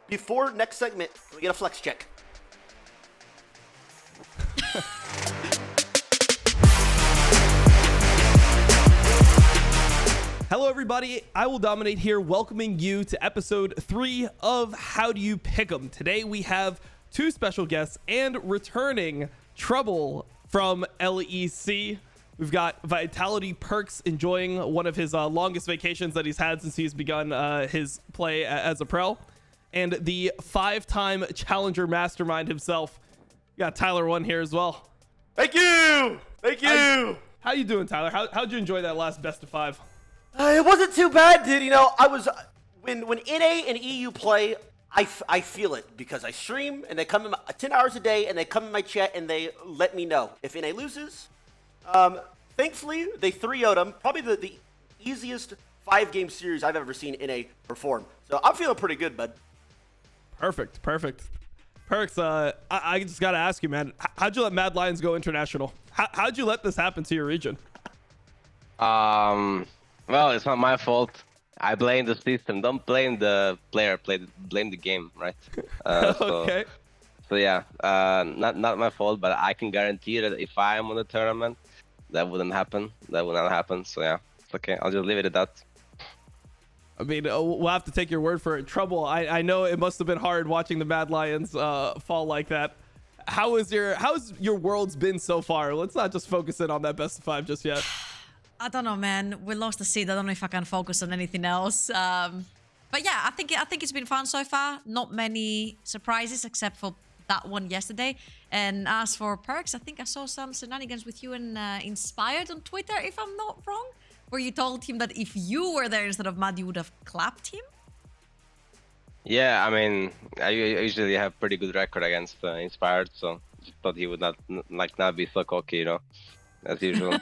before next segment, we get a flex check. Hello everybody, IWillDominate here, welcoming you to episode 3 of How Do You Pick 'em. Today we have two special guests and returning Trouble from LEC. We've got Vitality Perkz enjoying one of his longest vacations that he's had since he's begun his play as a pro. And the 5-time challenger mastermind himself, we got Tyler1 here as well. Thank you! Thank you! How you doing, Tyler? How'd you enjoy that last best of 5? It wasn't too bad, dude. You know, I was when NA and EU play, I feel it because I stream and they come in 10 hours a day and they come in my chat and they let me know if NA loses. Thankfully, they 3-0'd them. Probably the easiest 5-game series I've ever seen NA perform. So I'm feeling pretty good, bud. Perfect. Perkz, I just gotta ask you, man. How'd you let Mad Lions go international? How'd you let this happen to your region? Well, it's not my fault. I blame the system. Don't blame the player. Blame the game, right? Okay. So yeah, not my fault, but I can guarantee that if I am on the tournament, that wouldn't happen. That would not happen. So yeah, it's okay. I'll just leave it at that. I mean, we'll have to take your word for it. Trouble, I know it must have been hard watching the Mad Lions fall like that. How's your world's been so far? Let's not just focus in on that best of 5 just yet. I don't know, man. We lost the seed. I don't know if I can focus on anything else. But yeah, I think it's been fun so far. Not many surprises except for that one yesterday. And as for Perkz, I think I saw some shenanigans with you and Inspired on Twitter, if I'm not wrong, where you told him that if you were there instead of Mad, you would have clapped him. Yeah, I mean, I usually have pretty good record against Inspired, so just thought he would not be so cocky, you know, as usual.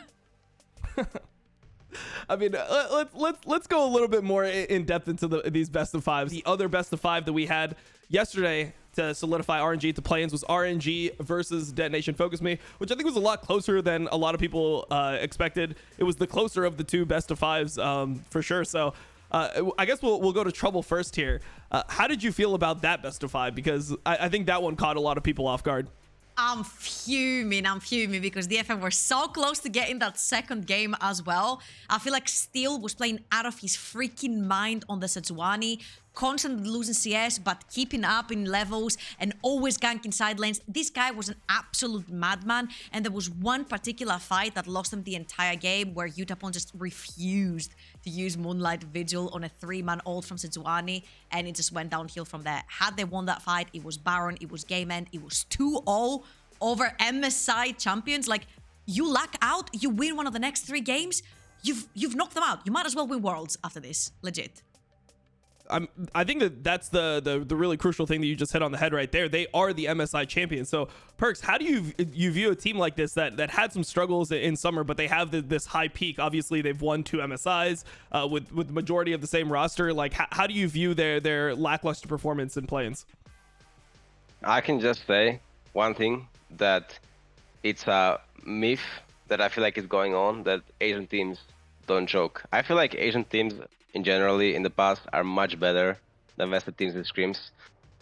I mean, let's go a little bit more in depth into these best of 5s. The other best of 5 that we had yesterday to solidify RNG to play-ins was RNG versus Detonation Focus Me, which I think was a lot closer than a lot of people expected. It was the closer of the two best of 5s for sure. So I guess we'll go to Trouble first here. How did you feel about that best of 5? Because I think that one caught a lot of people off guard. I'm fuming because the FM were so close to getting that second game as well. I feel like Steel was playing out of his freaking mind on the Sejuani, constantly losing CS but keeping up in levels and always ganking side lanes. This guy was an absolute madman, and there was one particular fight that lost him the entire game where Utapon just refused to use Moonlight Vigil on a 3-man ult from Sejuani, and it just went downhill from there. Had they won that fight, it was Baron, it was game end, it was 2-0 over MSI champions. Like, you luck out, you win one of the next 3 games, you've knocked them out. You might as well win Worlds after this, legit. I think that's the really crucial thing that you just hit on the head right there. They are the MSI champions. So Perkz, how do you view a team like this that had some struggles in summer, but they have this high peak? Obviously, they've won 2 MSIs with the majority of the same roster. Like, how do you view their lackluster performance in play-ins? I can just say one thing, that it's a myth that I feel like is going on, that Asian teams don't choke. I feel like Asian teams generally in the past are much better than Western teams in scrims.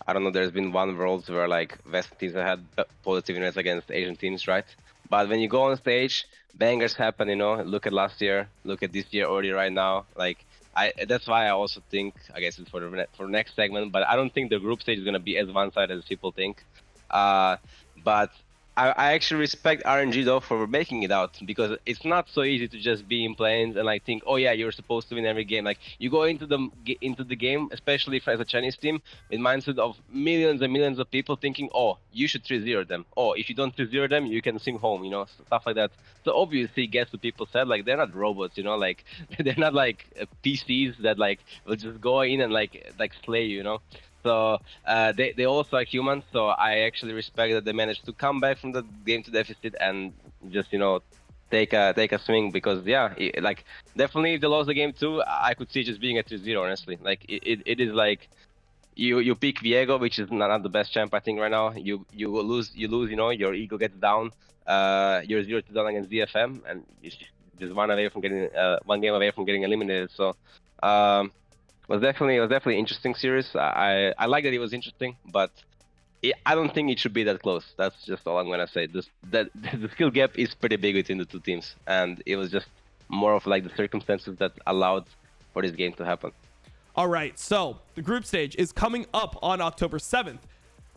I don't know, there's been one Worlds where like Western teams have had positive units against Asian teams, right? But when you go on stage, bangers happen, you know. Look at last year, look at this year already right now. Like, that's why I also think, I guess it's for next segment, but I don't think the group stage is gonna be as one-sided as people think. But I actually respect RNG though for making it out, because it's not so easy to just be in planes and like think, oh yeah, you're supposed to win every game. Like, you go into the game, especially as a Chinese team, with mindset of millions and millions of people thinking, oh, you should 3-0 them. Oh, if you don't 3-0 them, you can sing home, you know, stuff like that. So obviously, guess what people said, like, they're not robots, you know, like they're not like PCs that like will just go in and like slay you, you know. So they also are human, so I actually respect that they managed to come back from the game to deficit and just, you know, take a swing, because yeah, like definitely if they lost the game too, I could see it just being a 3-0, honestly. Like it is like you pick Viego, which is not the best champ I think right now. You lose, you know, your ego gets down. You're 0-2 down against DFM, and you're just one game away from getting eliminated. So was definitely interesting series. I like that it was interesting, but I don't think it should be that close. That's just all I'm gonna say. The skill gap is pretty big between the two teams, and it was just more of like the circumstances that allowed for this game to happen. All right, so the group stage is coming up on October 7th,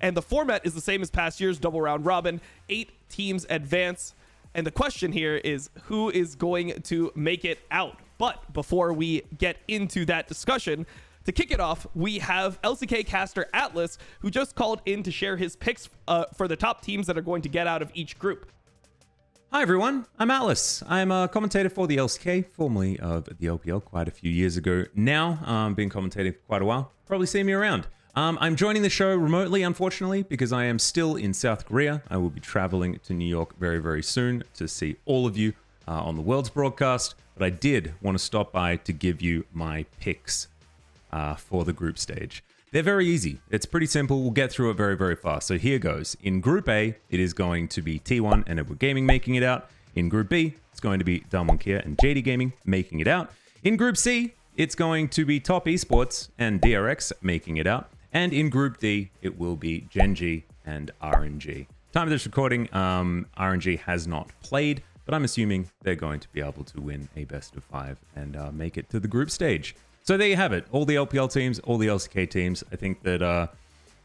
and the format is the same as past year's double round robin. 8 teams advance, and the question here is who is going to make it out. But before we get into that discussion, to kick it off, we have LCK caster Atlas, who just called in to share his picks for the top teams that are going to get out of each group. Hi everyone, I'm Atlas. I'm a commentator for the LCK, formerly of the LPL quite a few years ago now. Been commentating for quite a while. Probably see me around. I'm joining the show remotely, unfortunately, because I am still in South Korea. I will be traveling to New York very, very soon to see all of you on the World's broadcast. But I did want to stop by to give you my picks for the group stage. They're very easy. It's pretty simple. We'll get through it very, very fast. So here goes. In Group A, it is going to be T1 and Edward Gaming making it out. In Group B, it's going to be Tyler1’s and JD Gaming making it out. In Group C, it's going to be Top Esports and DRX making it out. And in Group D, it will be Gen.G and RNG. Time of this recording, RNG has not played, but I'm assuming they're going to be able to win a best of 5 and make it to the group stage. So there you have it. All the LPL teams, all the LCK teams. I think that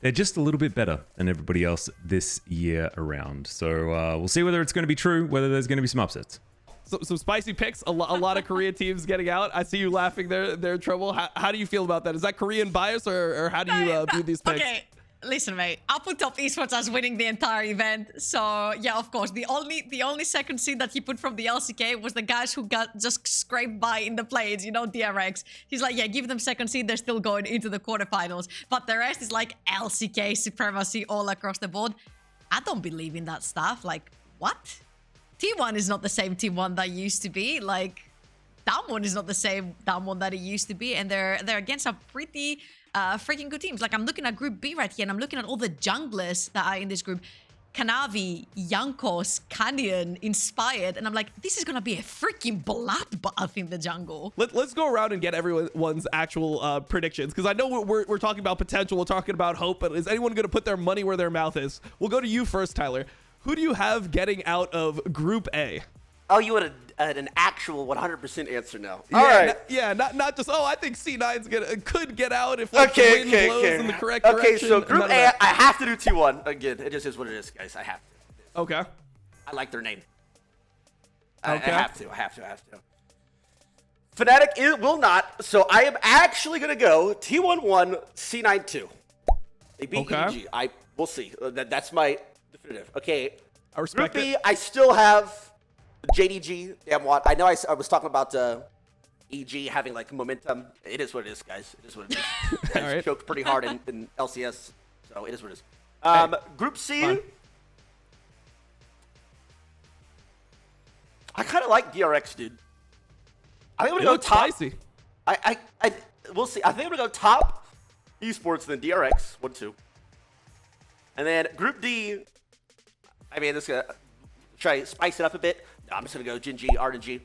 they're just a little bit better than everybody else this year around. So we'll see whether it's going to be true, whether there's going to be some upsets. So, some spicy picks, a lot of Korea teams getting out. I see you laughing there, Trouble. How do you feel about that? Is that Korean bias, or how do you view these picks? Okay. Listen, mate. I'll put Top Esports as winning the entire event. So yeah, of course, the only second seed that he put from the LCK was the guys who got just scraped by in the plays. You know, DRX. He's like, yeah, give them second seed. They're still going into the quarterfinals. But the rest is like LCK supremacy all across the board. I don't believe in that stuff. Like, what? T1 is not the same T1 that used to be. Like, Damwon is not the same Damwon that it used to be, and they're against some pretty freaking good teams. Like, I'm looking at Group B right here, and I'm looking at all the junglers that are in this group. Kanavi, Yankos, Canyon, Inspired, and I'm like, this is gonna be a freaking bloodbath in the jungle. Let's go around and get everyone's actual predictions, because I know we're talking about potential, we're talking about hope, but is anyone gonna put their money where their mouth is? We'll go to you first, Tyler. Who do you have getting out of Group A? Oh, you want an actual 100% answer now. Yeah, All right. Not just, I think C9's could get out if like, the wind blows in the correct direction. Okay, so Group A, I have to do T1. Again, it just is what it is, guys. I have to. Okay. I like their name. Okay. I have to. Fnatic, it will not, so I am actually going to go T1-1, C9-2. They beat EG. We'll see. That's my definitive. Okay. I respect Group B, it. I still have JDG, damn what. I know I was talking about EG having like momentum. It is what it is, guys. It is what it is. Guys right. choked pretty hard in LCS, so it is what it is. Group C, fine. I kind of like DRX, dude. I think I'm gonna go top. Spicy. We'll see. I think I'm gonna go top Esports, then DRX 1-2, and then Group D. I mean, this is gonna try to spice it up a bit. No, I'm just gonna go Gen.G, RNG.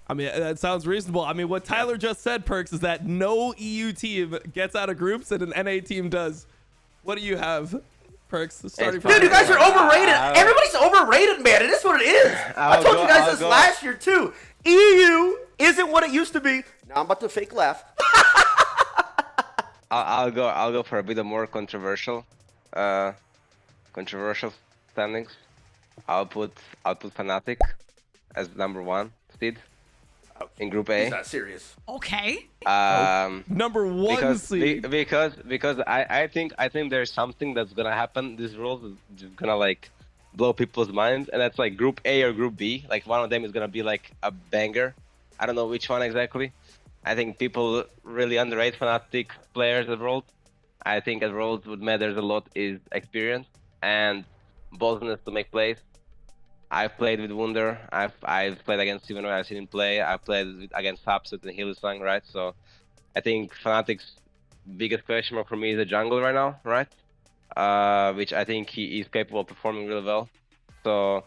I mean, that sounds reasonable. I mean, what Tyler just said, Perkz, is that no EU team gets out of groups and an NA team does. What do you have, Perkz? Starting from Dude, you guys are overrated. Everybody's overrated, man. It is what it is. I told you guys this last year, too. EU isn't what it used to be. Now I'm about to fake laugh. I'll go for a bit of more controversial standings. I'll put Fnatic as #1 seed in Group A. He's not serious. Okay. #1 seed. Because I think there's something that's gonna happen. This rule is just gonna like blow people's minds, and that's like Group A or Group B. Like one of them is gonna be like a banger. I don't know which one exactly. I think people really underrate Fnatic players at World. I think at World what matters a lot is experience and boldness to make plays. I've played with Wunder. I've played against Steven when I've seen him play. I've played against Hapset and Hillsong, right? So I think Fnatic's biggest question mark for me is the jungle right now, right? Which I think he is capable of performing really well. So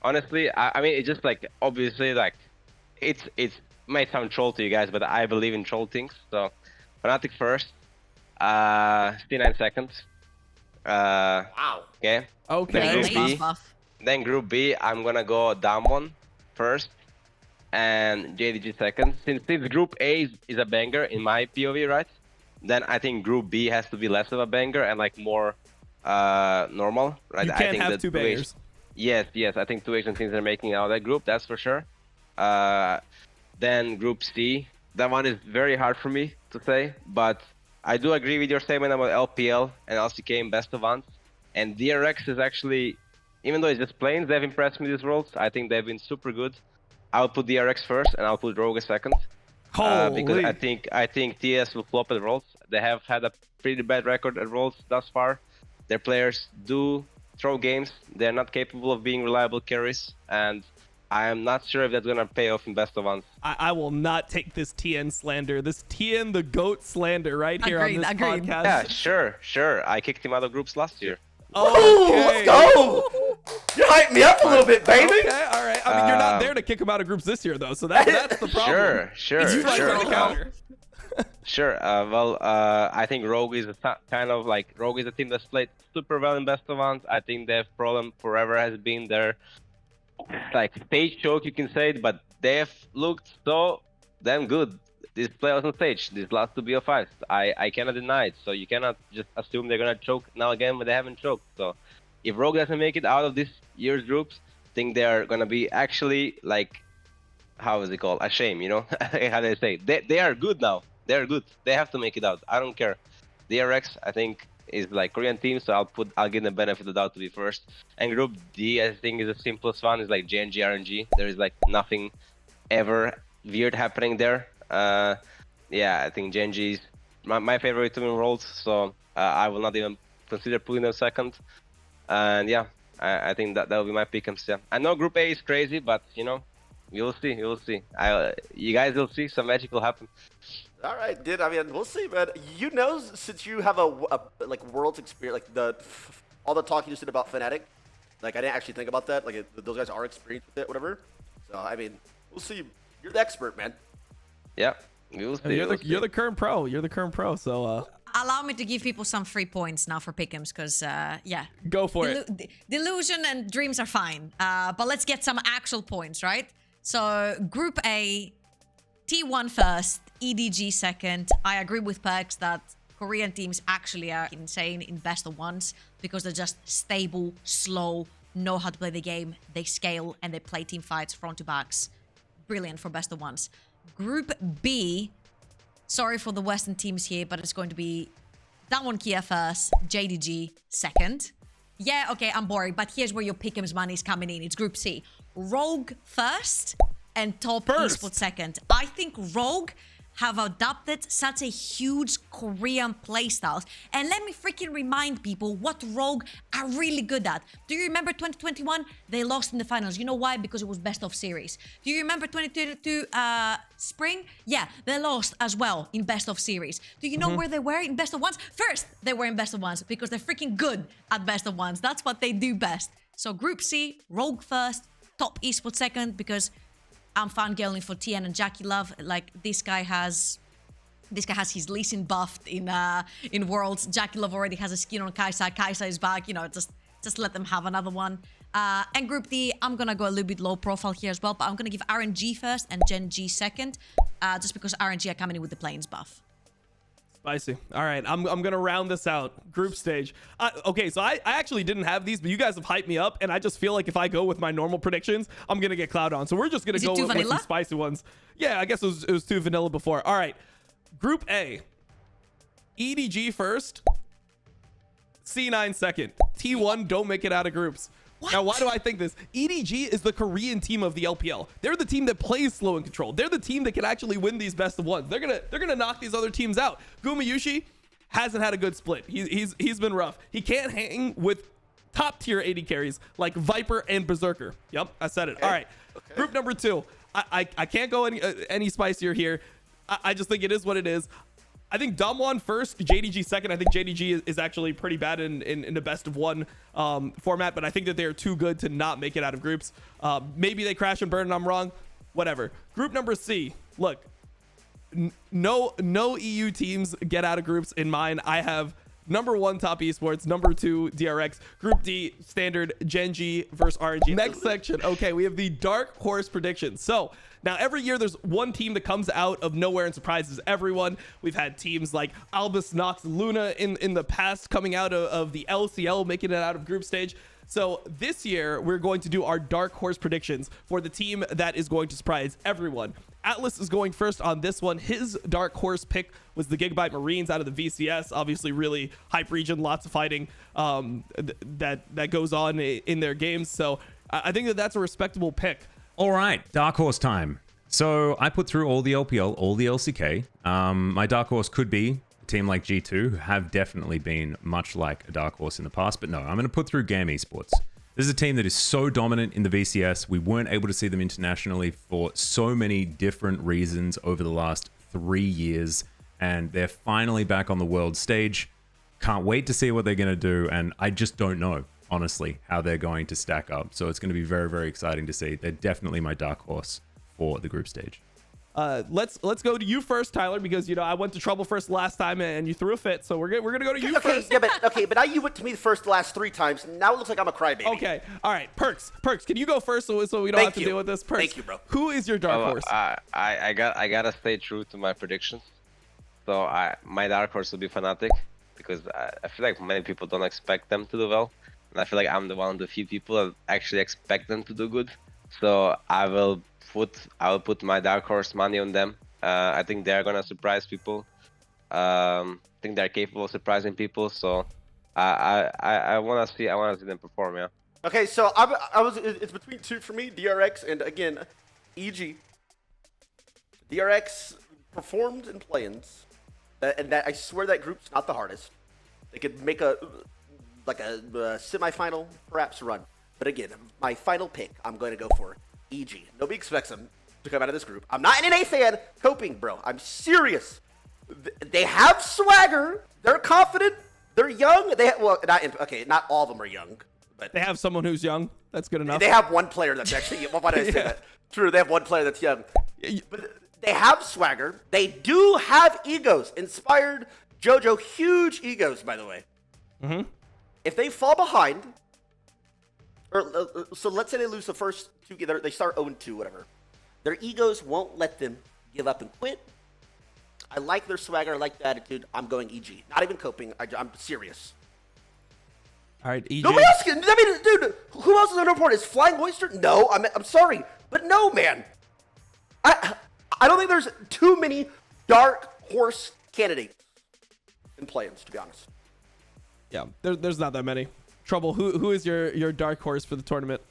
honestly, I mean, it's just like obviously like it's might sound troll to you guys, but I believe in troll things. So Fnatic first, C9 second. Wow. Okay. Okay. Then Group Late B. buff. Then Group B, I'm gonna go Damwon first, and JDG second. Since Group A is a banger in my POV, right? Then I think Group B has to be less of a banger and like more normal, right? You I can't think have that two bangers. Yes, I think two Asian teams are making out of that group, that's for sure. Then Group C, that one is very hard for me to say, but I do agree with your statement about LPL and LCK in best of ones. And DRX is actually, even though it's just planes, they've impressed me these worlds. I think they've been super good. I'll put DRX first, and I'll put Rogue a second. Because Holy. I think TS will flop at Worlds. They have had a pretty bad record at Worlds thus far. Their players do throw games. They're not capable of being reliable carries, and I am not sure if that's gonna pay off in best of ones. I will not take this TN slander, this TN the GOAT slander right here on this Agreed. podcast. Yeah, sure. I kicked him out of groups last year. Okay. Let's go. You hyped me up a little bit, baby. Okay, all right. I mean, you're not there to kick him out of groups this year, though, so that's the problem. Sure. You guys are the counter. Sure. I think Rogue is Rogue is a team that's played super well in best of ones. I think their problem forever has been their like stage choke, you can say it, but they've looked so damn good. These players on stage, these last two BO5s, I cannot deny it. So you cannot just assume they're gonna choke now again when they haven't choked. So if Rogue doesn't make it out of this year's groups, I think they're gonna be actually like, how is it called? A shame, you know? How do I say? They are good now. They're good. They have to make it out. I don't care. DRX, I think, is like Korean team, so I'll give them benefit of the doubt to be first. And Group D, I think, is the simplest one. Is like JNG RNG. There is like nothing ever weird happening there. Yeah, I think JNG is my favorite team in Worlds, so I will not even consider putting them second. And yeah, I think that will be my pick'ems. Yeah, I know Group A is crazy, but you know, you'll see. You guys will see. Some magic will happen. All right, dude. I mean, we'll see, man. You know, since you have a like Worlds experience, like all the talk you just did about Fnatic, like I didn't actually think about that. Like those guys are experienced with it, whatever. So I mean, we'll see. You're the expert, man. Yeah, we will see. You're the current pro. You're the current pro. So Allow me to give people some free points now for pick'ems, because yeah. go for it. Delusion and dreams are fine, but let's get some actual points, right? So Group A, T1 first, EDG second. I agree with Perkz that Korean teams actually are insane in best of ones because they're just stable, slow, know how to play the game, they scale, and they play team fights front to backs. Brilliant for best of ones. Group B, sorry for the Western teams here, but it's going to be Damwon Kia first, JDG second. Yeah, okay, I'm boring, but here's where your pick'ems money is coming in. It's Group C. Rogue first and Top Esports second. I think Rogue have adopted such a huge Korean playstyles. And let me freaking remind people what Rogue are really good at. Do you remember 2021? They lost in the finals. You know why? Because it was best of series. Do you remember 2022 spring? Yeah, they lost as well in best of series. Do you know where they were in best of ones? First, they were in best of ones because they're freaking good at best of ones. That's what they do best. So Group C, Rogue first, Top Esports second, because I'm fangirling for TN and Jackie Love. Like this guy has his Lee Sin buffed in Worlds. Jackie Love already has a skin on Kaisa. Kaisa is back. You know, just let them have another one. And Group D, I'm gonna go a little bit low profile here as well, but I'm gonna give RNG first and Gen G second, just because RNG are coming in with the planes buff. Spicy. All right, I'm gonna round this out. Group stage. Okay, so I actually didn't have these, but you guys have hyped me up, and I just feel like if I go with my normal predictions, I'm gonna get cloud on. So we're just gonna go with some spicy ones. Yeah, I guess it was too vanilla before. All right, Group A. EDG first. C9 second. T1 don't make it out of groups. What? Now, why do I think this? EDG is the Korean team of the LPL. They're the team that plays slow and control. They're the team that can actually win these best of ones. They're gonna knock these other teams out. Gumayushi hasn't had a good split. He's been rough. He can't hang with top tier AD carries like Viper and Berserker. Yep, I said it. Okay. All right, okay. Group number 2. I can't go any spicier here. I just think it is what it is. I think Damwon first, JDG second. I think JDG is actually pretty bad in the best of one format, but I think that they're too good to not make it out of groups. Maybe they crash and burn and I'm wrong. Whatever. Group number C. Look, no EU teams get out of groups in mine. I have number 1 Top Esports, number 2 DRX, Group D standard Genji versus RNG. Next section. Okay, we have the Dark Horse predictions. So now every year there's one team that comes out of nowhere and surprises everyone. We've had teams like Albus, Nox, Luna in the past coming out of the LCL, making it out of group stage. So this year we're going to do our Dark Horse predictions for the team that is going to surprise everyone. Atlas is going first on this one. His Dark Horse pick was the Gigabyte Marines out of the VCS. Obviously, really hype region, lots of fighting that goes on in their games. So I think that's a respectable pick. All right, Dark Horse time. So I put through all the LPL, all the LCK. My Dark Horse could be a team like G2, who have definitely been much like a Dark Horse in the past. But no, I'm going to put through GAM Esports. This is a team that is so dominant in the VCS. We weren't able to see them internationally for so many different reasons over the last 3 years. And they're finally back on the world stage. Can't wait to see what they're going to do. And I just don't know, honestly, how they're going to stack up. So it's going to be very, very exciting to see. They're definitely my dark horse for the group stage. Let's go to you first, Tyler, because I went to Trouble first last time and you threw a fit, so we're gonna go to you first. Yeah, but now you went to me first the last 3 times. Now it looks like I'm a crybaby. Okay, all right, Perkz, can you go first so we don't have to deal with this? Perkz, thank you, bro. Who is your dark horse? I gotta stay true to my predictions. So my dark horse will be Fnatic, because I feel like many people don't expect them to do well, and I feel like I'm one of the few people that actually expect them to do good. So I will put my dark horse money on them. I think they're gonna surprise people. I think they're capable of surprising people. So I wanna see them perform. Yeah. Okay, so it's between 2 for me, DRX and again, EG. DRX performed in play-ins, and that I swear that group's not the hardest. They could make a semi-final perhaps run. But again, my final pick, I'm going to go for EG. Nobody expects them to come out of this group. I'm not an NA fan coping, bro. I'm serious. They have swagger. They're confident. They're young. Not all of them are young, but they have someone who's young. That's good enough. They have one player that's actually. Why did I say that? True. They have one player that's young. But they have swagger. They do have egos. Inspired JoJo, huge egos, by the way. Mm-hmm. If they fall behind. So let's say they lose the first 2, they start 0-2, whatever. Their egos won't let them give up and quit. I like their swagger, I like the attitude. I'm going EG. Not even coping, I'm serious. All right, EG. Nobody else can, dude, who else is on the report? Is Flying Oyster? No, I'm sorry, but no, man. I don't think there's too many dark horse candidates in play-ins, to be honest. Yeah, there's not that many. Trouble, who is your dark horse for the tournament?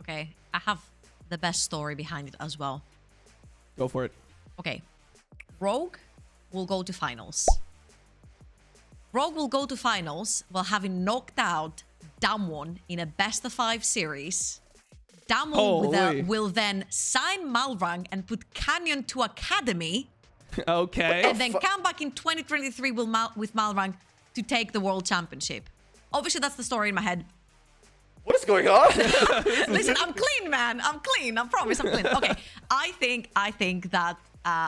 Okay, I have the best story behind it as well. Go for it. Okay, Rogue will go to finals. Rogue will go to finals while having knocked out Damwon in a best-of-5 series. Damwon will then sign Malrang and put Canyon to Academy. Okay. And then come back in 2023 with Malrang to take the World Championship. Obviously, that's the story in my head. What is going on? Listen, I'm clean, man. I'm clean. I promise I'm clean. Okay, I think that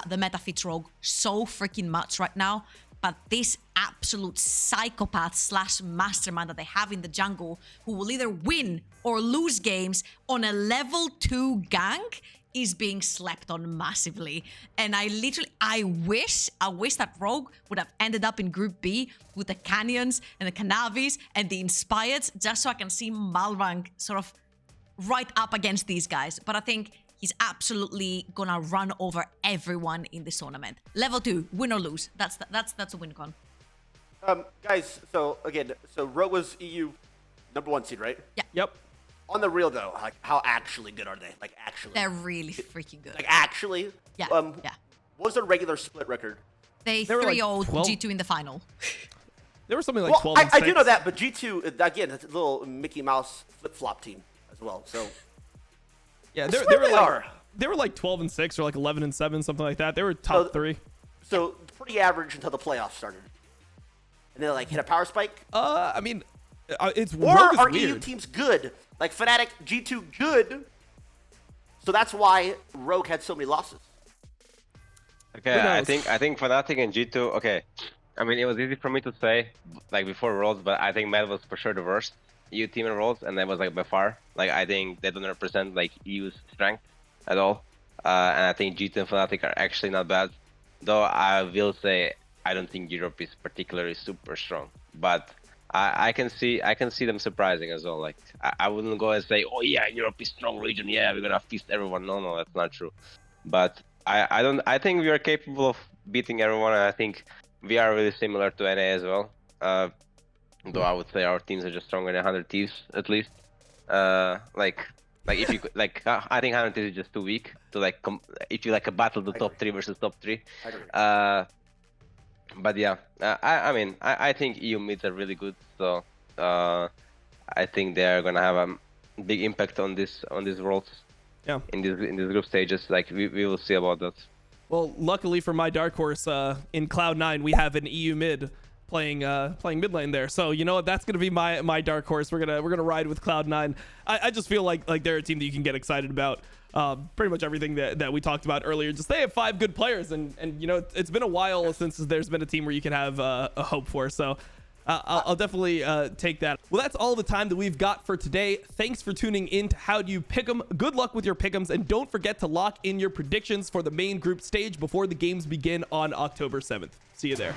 the meta fits Rogue so freaking much right now. But this absolute psychopath / mastermind that they have in the jungle, who will either win or lose games on a level 2 gank, is being slept on massively. And I wish that Rogue would have ended up in Group B with the Canyons and the Canavis and the Inspireds, just so I can see Malrang sort of right up against these guys. But I think he's absolutely gonna run over everyone in this tournament. Level 2, win or lose. That's a win con. Guys, so Rogue was EU #1 seed, right? Yeah. Yep. On the real though, like how actually good are they? Like actually. They're really freaking good. Like actually. Yeah. What Yeah. was their regular split record? They were like 3-0 12. G2 in the final. There was something like 12 and I do 6. know that, but G2 again, it's a little Mickey Mouse flip-flop team as well. So Yeah, they were like 12 and 6 or like 11 and 7, something like that. They were top 3. So pretty average until the playoffs started, and they like hit a power spike. I mean, it's Or Rogue is are weird. EU teams good? Like Fnatic, G2 good. So that's why Rogue had so many losses. Okay, Who I knows? think Fnatic and G2. Okay, I mean it was easy for me to say like before Worlds, but I think Mad was for sure the worst EU team in Worlds, and that was like by far. Like I think they don't represent like EU's strength at all, and I think G2 and Fnatic are actually not bad. Though I will say I don't think Europe is particularly super strong, but I can see them surprising as well. Like I wouldn't go and say, oh yeah, Europe is strong region, yeah, we're gonna feast everyone. No, that's not true. But I think we are capable of beating everyone, and I think we are really similar to NA as well. Though I would say our teams are just stronger than 100 Thieves at least. Like if you like, I think 100 Thieves is just too weak to like if you like a battle the top 3 versus top 3. But yeah, I mean I think EU mids are really good, so I think they are gonna have a big impact on these worlds. Yeah. In these group stages, like we will see about that. Well, luckily for my dark horse, in Cloud9 we have an EU mid playing mid lane there. So you know what, that's gonna be my dark horse. We're gonna ride with Cloud9. I just feel like they're a team that you can get excited about. Pretty much everything that we talked about earlier. Just they have 5 good players, and you know it's been a while since there's been a team where you can have a hope for. So I'll definitely take that. Well, that's all the time that we've got for today. Thanks for tuning in to How Do You Pick 'em. Good luck with your pick'ems, and don't forget to lock in your predictions for the main group stage before the games begin on October 7th. See you there.